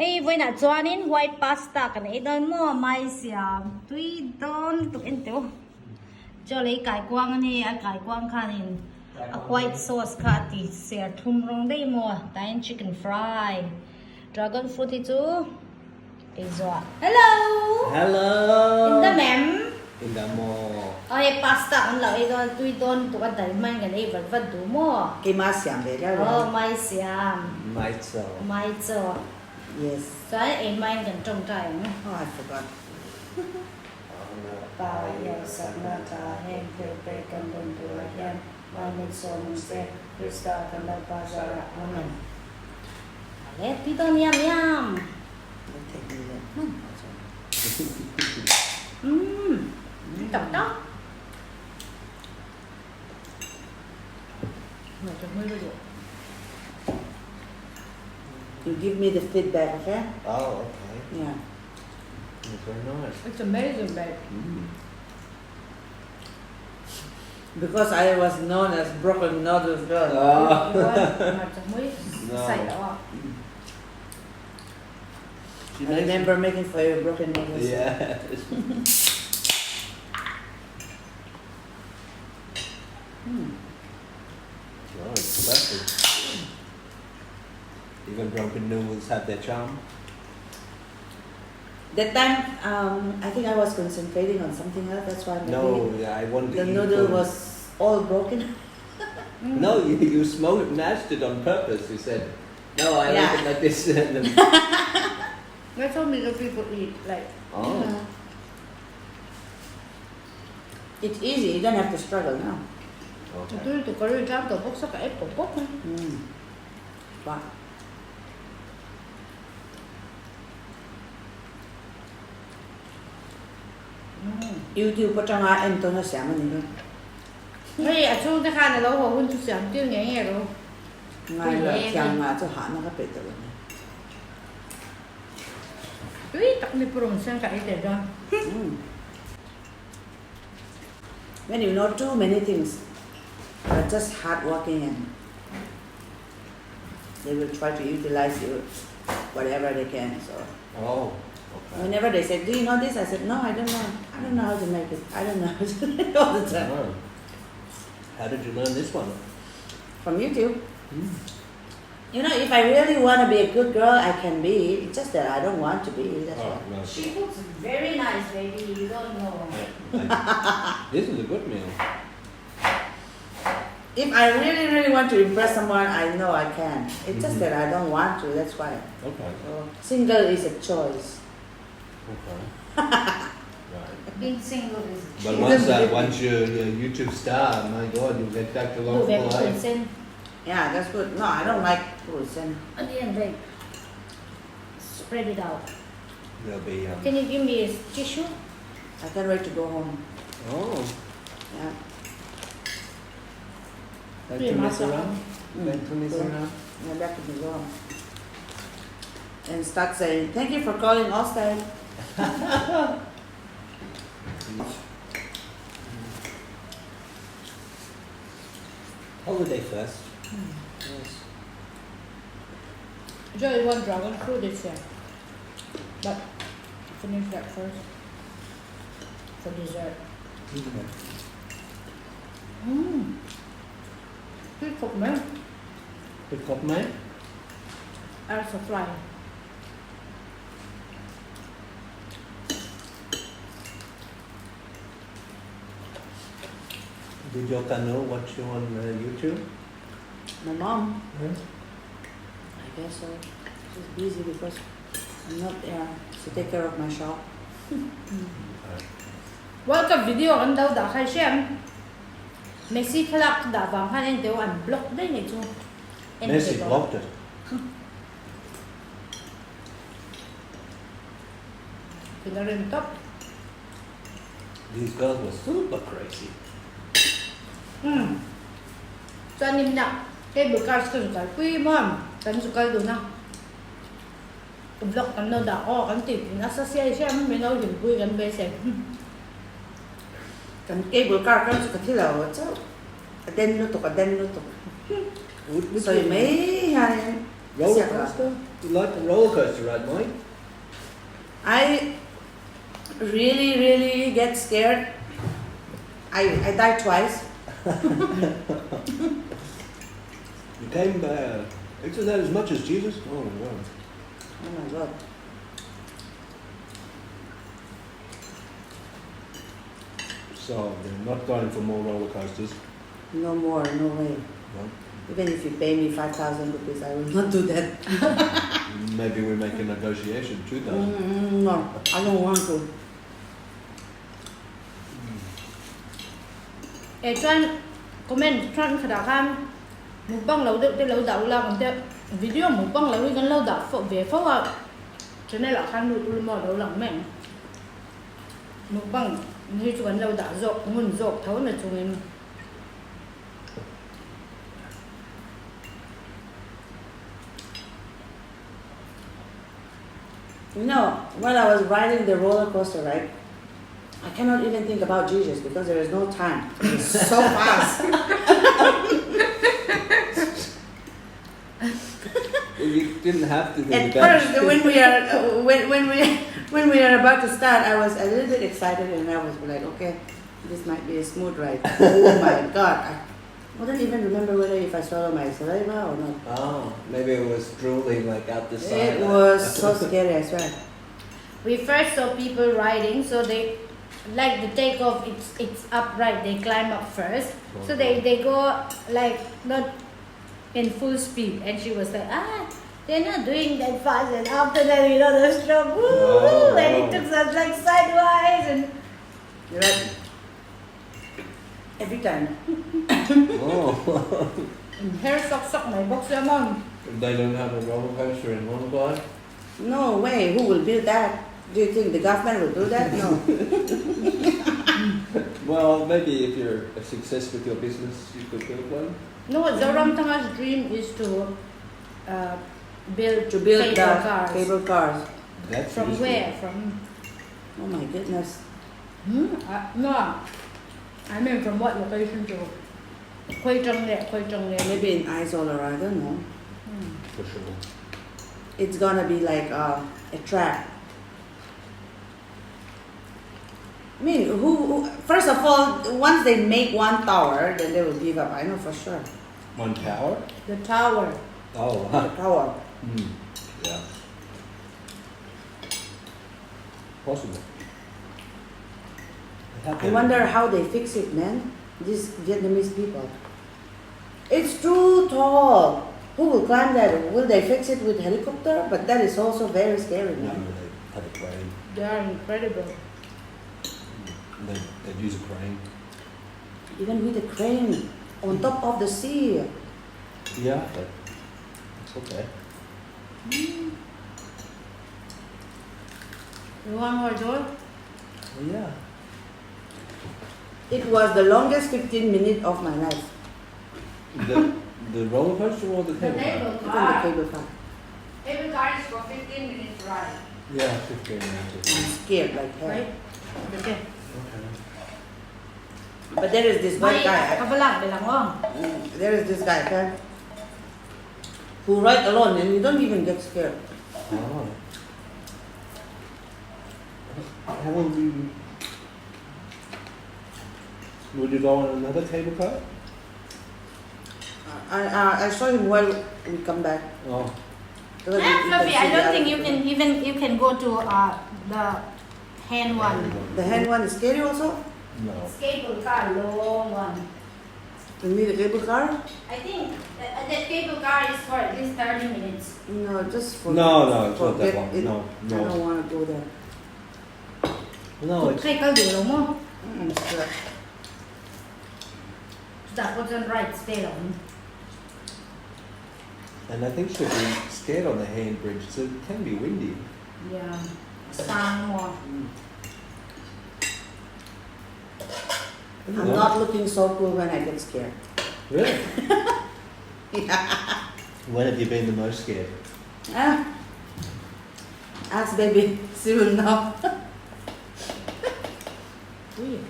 Ê, với nãy cho nên white pasta cái này đơn mua mai siam tuy đơn tụi em tiêu cho lấy cải quang này cải quang khá nên white sauce khá thì sẽ thum rong đây mua tайн chicken fry dragon fruit thì chú Izo hello Hello. in the mem In the mall. ơi pasta ăn lại đơn tuy đơn tụi anh thấy mang cái này vật vật đủ mua cái má siam về ra oh rồi. mai siam Mizo. mai cho Yes. Saya em main kan trong trai nữa. Oh, I forgot. Ba ya sana ta hem pe kan don tu hem ba min so min se Krista kan la ba za amen. Ale pito yam yam. Don't take me there. Tập đó. Mà cho hơi rồi. You give me the feedback, okay? Oh, okay. Yeah. It's very nice. It's amazing, babe. Because I was known as broken noodles girl. Oh. Mà cho mới No. xài đó. She I makes remember making for you broken noodles. Yeah. Oh, it's perfect. Even broken noodles have their charm. That time, I think I was concentrating on something else. That's why maybe No, yeah, I wanted the to eat noodle food. was all broken. No, you mashed it on purpose. You said, no, I Yeah. like it like this. And then, That's how many people eat like. oh, Yeah. It's easy. You don't have to struggle now. okay. Tôi tụi có rồi trang tổ bốc sắc ép tổ bốc. Wow. YouTube có trong ai em tôi nó sẽ mà nhìn luôn. Hey, à chú cái khăn này lâu rồi, chú xem tiêu nhẹ nhẹ rồi. Ngay là chàng mà cho hạn nó có bị tự. Tuy tắc mi prong sang cái để đó. When you know too many things, are just hardworking and they will try to utilize you whatever they can. So Oh, okay. whenever they say, "Do you know this?" I said, "No, I don't know. I don't know how to make it. I don't know how to make it all the time." Oh. How did you learn this one? From YouTube. You know, if I really want to be a good girl, I can be. It's just that I don't want to be. That's Oh, why. no. She cooks very nice, baby. You don't know. This is a good meal. If I really, really want to impress someone, I know I can. It's just that I don't want to. That's why. Okay. So, single is a choice. Okay. Right. Being single is But Even once you're a YouTube star, my God, you'll get back to Cô long bé for của Quỳnh life. Sen. Yeah, that's good. No, I don't like frozen. At the end, babe. Spread it out. There'll be Can you give me a tissue? I can't wait to go home. oh, Yeah. like Yeah, to mess massage. around. Like to mess Good. around. Yeah, back to go home. And start saying, "Thank you for calling Allstate." Holiday first. Yes. Joey want dragon fruit this year. But finish that first. For dessert. Cái cục mấy? Pick up, mate. Air fry. Did your ṭhiannu watch you on YouTube? My mom, Yes. I guess so. She's busy because I'm not there to take care of my shop. Welcome video anh đâu đã khai xem. Messi khắc đã vàng hai anh đều ăn block đấy này chú. Messi blocked it. Thì nó lên top. These girls were super crazy. Cho anh em nặng. Cái bữa cà sườn cái quy mà. Tấn sườn cái đồ nào. Block anh đâu đã anh tìm nó sẽ xem mấy đâu dùng quy gần bê xem. Kan cable car kan suka tilaw. So, aden luto. So, may yan. Roller coaster? You like the roller coaster ride, Mike? I really get scared. I died twice. You came into that as much as Jesus? Oh my God. Oh my God. So they're not going for more roller coasters. No more, no way. No? Even if you pay me 5,000 rupees, I will not do that. Maybe we make a negotiation, 2,000. No, I don't want to. Tran comment Tran khada kan mukbang lâu được lâu đảo là còn thế video mukbang lâu gần lâu đảo phổ về phổ à cho nên là khăn nuôi tụi mò lâu lắm mẹ mukbang như chúng lâu đảo rộp nguồn rộp thấu là chúng em You know, when I was riding the roller coaster, right? I cannot even think about Jesus because there is no time. It's so fast. Well, you didn't have to do At that. first, when we are about to start, I was a little bit excited and I was like, okay, this might be a smooth ride. Oh my God! I don't even remember whether if I swallowed my saliva or not. Oh, maybe it was drooling like out the side. It was so scary, I swear. we first saw people riding so they like the takeoff it's upright they climb up first so they go like not in full speed and she was like they're not doing that fast and after that the stroke woo, and it took us like sideways and You're right. Every time. Oh. hair sok my box lemon They don't have a roller coaster in Rawngbawl? No way. Who will build that? Do you think the government will do that? No. Well, maybe if you're a success with your business, you could build one. no Zoram Tanga's dream is to build The cars cable cars. That's from useful. where from Oh my goodness. no I mean from what location to Khoi Trong there. Maybe in Isola, I don't know. For sure. It's gonna be like a trap. I mean, who? First of all, once they make one tower, then they will give up. I know for sure. One tower? The tower. Oh, The tower. Yeah. Possible. I wonder how they fix it, man. These Vietnamese people. It's too tall. Who will climb that? Will they fix it with helicopter? But that is also very scary, No, man. they have a crane. They are incredible. They'd use a crane. Even with a crane on top of the sea. Yeah, but it's okay. You want more, Joel? Oh, yeah. It was the longest 15 minutes of my life. The roller coaster or the cable car? Even the cable car. Cable car is for 15 minutes ride. Yeah, 15 minutes. I'm scared like hell. Right? Okay. Okay. But there is this one guy. Kabalang, bilang mo. There is this guy, okay, who ride alone and you don't even get scared. Oh. How long do you... Would you go on another cable car? I saw him while we come back. Oh. Because you can Fluffy, see I the don't other think you people. can go to the hand one. The hand one is scary also? No. Cable car, long one. You need a cable car? I think that cable car is for at least 30 minutes. No, just for No, it's not forget that long. it. No. I don't want to go there. No, it's... Kay kaldulo mo. I'm scared. That wasn't right, stay on. And I think she'll be scared on the hand bridge, so it can be windy. Yeah. Sang mo. I'm not looking so cool when I get scared. Really? Yeah. When have you been the most scared? Ask baby, she will know. Weird.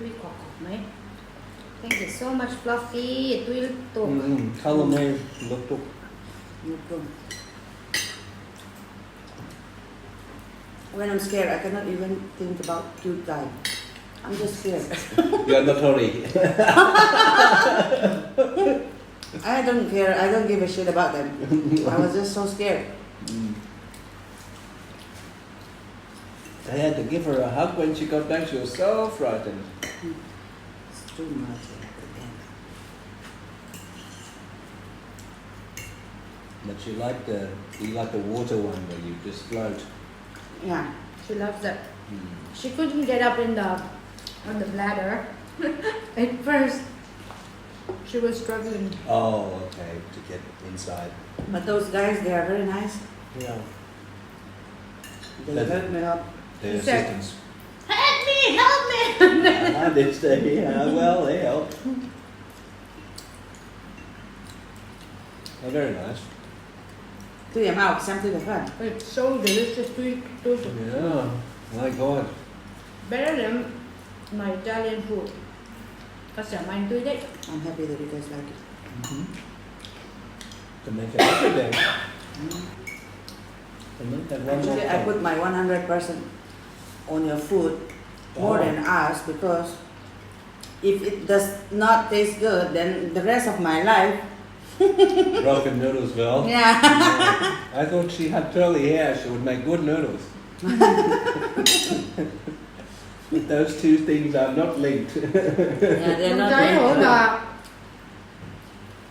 Quý quả cọc mấy. Thank you. so much fluffy. Tui tuk. Color me look. When I'm scared, I cannot even think about cute guy. I'm just scared. You are not sorry. I don't care. I don't give a shit about them. I was just so scared. I had to give her a hug when she got back. She was so frightened. It's too much. But she liked the water one where you just float. Yeah. She loves that. She couldn't get up on the bladder. At first, she was struggling. Oh, okay, to get inside. But those guys, they are very nice. Yeah. They That's help me up. The She said- assistants. Help me! Help me! I did say, yeah, well, they help. They're very nice. Thiam out, something like that. It's so delicious. Tui tuk. Yeah, my God. Better than my Italian food. Kasi mine tui đấy. I'm happy that you guys like it. To make it every day. To make that one Actually, I put my 100% on your food more than us because if it does not taste good, then the rest of my life. broken noodles, Val. Yeah. I thought she had curly hair. She would make good noodles. But those two things are not linked. Yeah, they're Không not thấy hổ good. là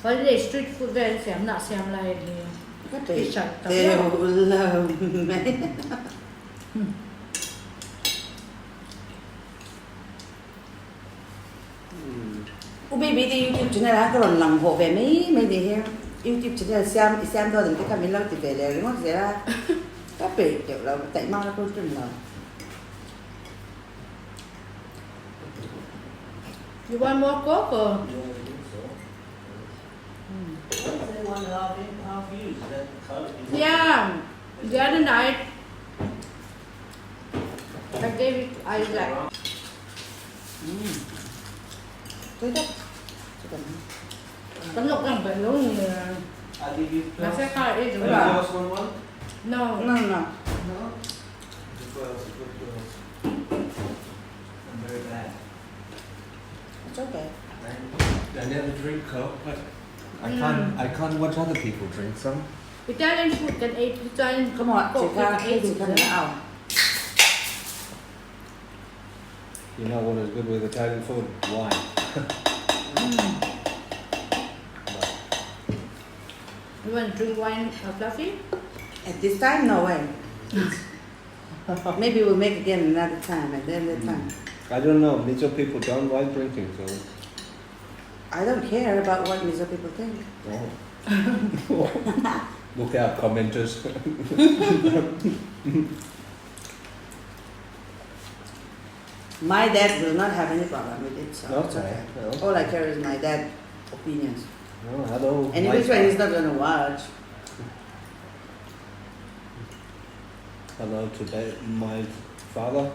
holiday street food về xem nạ xem lại thì But It's like they love me. Baby, the YouTube channel á, cái lần lòng hộ về mấy gì here. YouTube channel xem thôi, đừng có cầm lâu thì về đều đúng không? Sẽ ra các vị kiểu là tại mau nó không chừng nào. you want more coke or yeah the other night I gave it I like Thấy đó. tấm lục này phải luôn như I'll give you nó sẽ khai đi đúng Any không? girls want one? No. No. The girls are good girls. I'm very bad. It's okay. I never drink Coke, but I can't watch other people drink some. Italian food can eat Italian Come on, coke chị Kha, can cái eat gì it, không yeah. nào. You know what is good with Italian food? Wine. You want to drink wine fluffy? At this time, no way. Maybe we'll make again another time, and then that time. I don't know. Mizo people don't like drinking, so. I don't care about what Mizo people think. Oh. Look out, commenters. My dad will not have any problem with it, so it's Okay. okay. All I care is my dad's opinions. Oh, hello. And my which one he's not gonna watch. Hello to my father.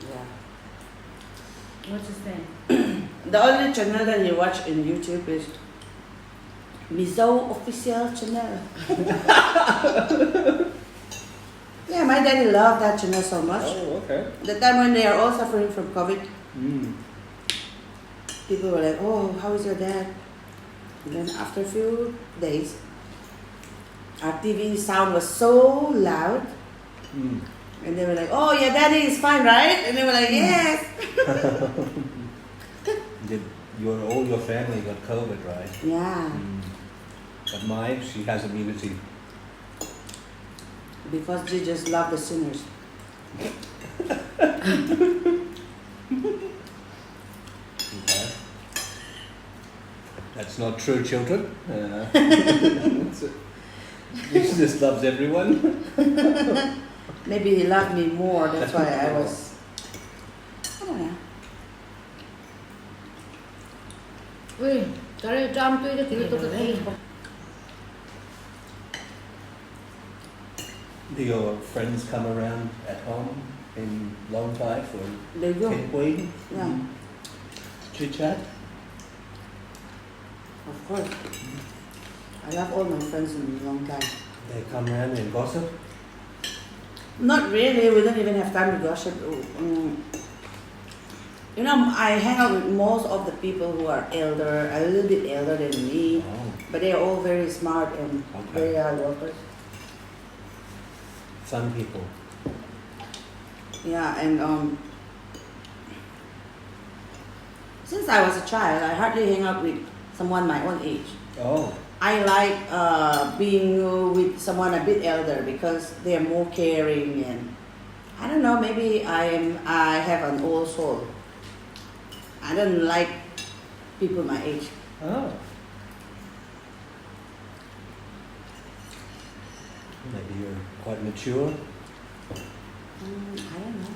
Yeah. What's his name? The only channel that he watch in YouTube is Mizo Official Channel. Yeah, my daddy loved that channel so much. Oh, okay. The time when they are all suffering from COVID, Mm. people were like, "Oh, how is your dad?" And then after a few days, our TV sound was so loud, Mm. and they were like, "Oh, your daddy is fine, right?" And they were like, "Yes." All your family got COVID, right? Yeah, Mm. But mine, she has immunity. because they just love the sinners. Okay. That's not true, children. Jesus loves everyone. Maybe he loved me more. That's why I was. I don't know. Ui, cái này trăm tuy cho tôi cực kỳ. Do your friends come around at home in Long Life or They do. Khual? Yeah. Chit chat? Of course. I love all my friends in a long time. They come around and gossip. Not really. We don't even have time to gossip. You know, I hang out with most of the people who are elder, a little bit elder than me, Oh. but they are all very smart and Okay. very hard workers. Fun people. Yeah, and since I was a child, I hardly hang out with someone my own age. Oh. I like being with someone a bit elder because they are more caring, and I don't know, maybe I have an old soul. I don't like people my age. Oh. Maybe you're quite mature. I don't know.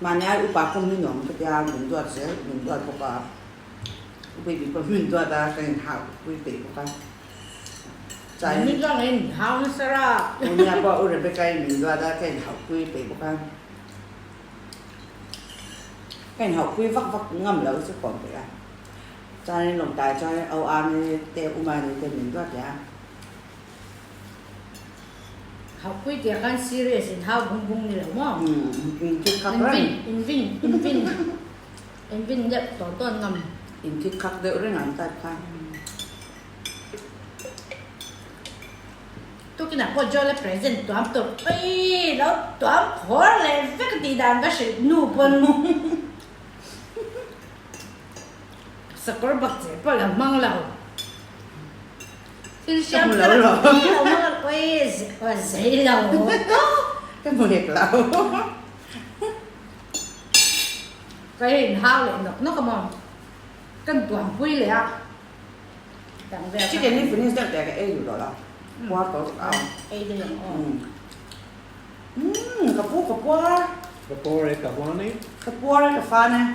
Manaya upa kong ninong kaya mundot siya, mundot ko pa. Baby ko mundot akin how we pay ko ka. Hindi lang yun, how sarap. Unya pa ure be kay mundot akin how we pay ko ka. Cái học quy vắc vắc ngâm lẩu chứ còn phải cho nên lòng tài cho nên Âu An đi teo uma đi teo mình đoạt giá Học quy tiệc ăn serious in how bung bung đi đúng không? in thích khắc đó Invin dẹp tổ tôn ngầm. in thích khắc đỡ đấy ngắm tay khang Tôi cái nào có cho lại present toán tôi ơi nó toán khó lên với cái tỷ đàn cái sự nụ bần sao có bậc trẻ bao là mang lầu thì xem cái là cái lầu mang ơi dễ lầu cái mùi đẹp lẩu cái hình hao lại nó có mòn cần toán quy lại à tặng về chứ cái này phải nên cái ấy rồi đó qua có ấy đây là cà pua Before Ekawani? cà pua đấy cà pha này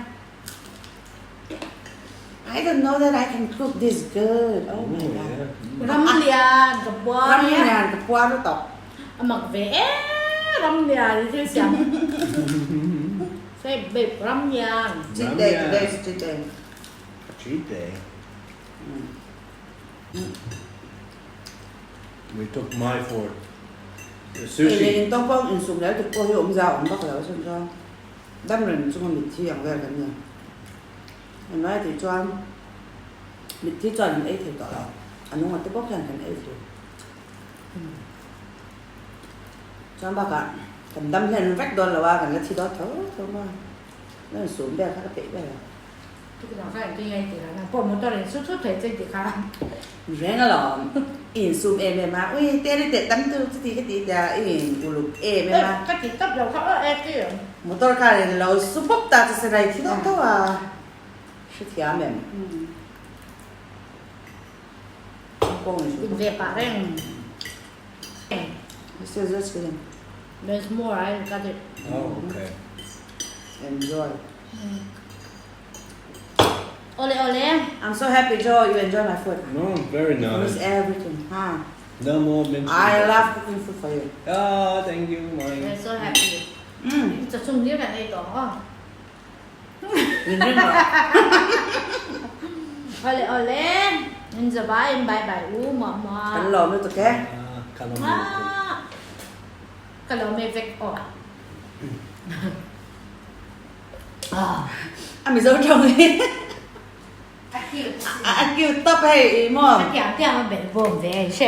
I don't know that I can cook this good. Oh my god. Ramlian cà bua Ramlian cà pua nó tộc. Mặc vẽ Ramlian thì siam. Say babe Ramlian. Cheat day, today's cheat day. Cheat day. We took my for the sushi. In tông phong in sum léo tụi cô hiểu ông giàu ông bắt léo xong cho. Đâm rừng chung mịt thi hàng về cái gì. Mình nói thì cho mịt thi cho mình ấy thì tỏ là anh không có tới bóc hàng cái ấy thì. Cho bác ạ. Cầm đâm lên vách đòn là ba cái thi đó thấu mà. Nó xuống bè khá là tệ bè. Cái nào phải cái ngay thì là bỏ một tờ này suốt thời gian thì khá. Rẽ nó là in sum em mà ui tê đi tê tắm tư cái tí đã in u lục em mà Cái gì tấp đầu khó kia. một tờ khai là lâu súp bốc ta sẽ này thì đó thôi à sẽ thiam em con này Đừng về bà rèn. this is just kidding There's more, I got it. Oh, okay. enjoy Ole ole. I'm so happy Joe you enjoy my food No, very you miss nice. everything huh No more mention. I love cooking food for you Oh, thank you, I'm Mike. so happy.จะchungนิ้วกันไอ้ต่อ nhìn thấy không Ole ole. Mình giờ bye bye bye u mà cắn lò nữa tụi cái À. Cái lò mê vẹt ổ. anh bị giấu trong đi Anh kêu anh kêu tóc hay mò Anh kêu mà bể vồm về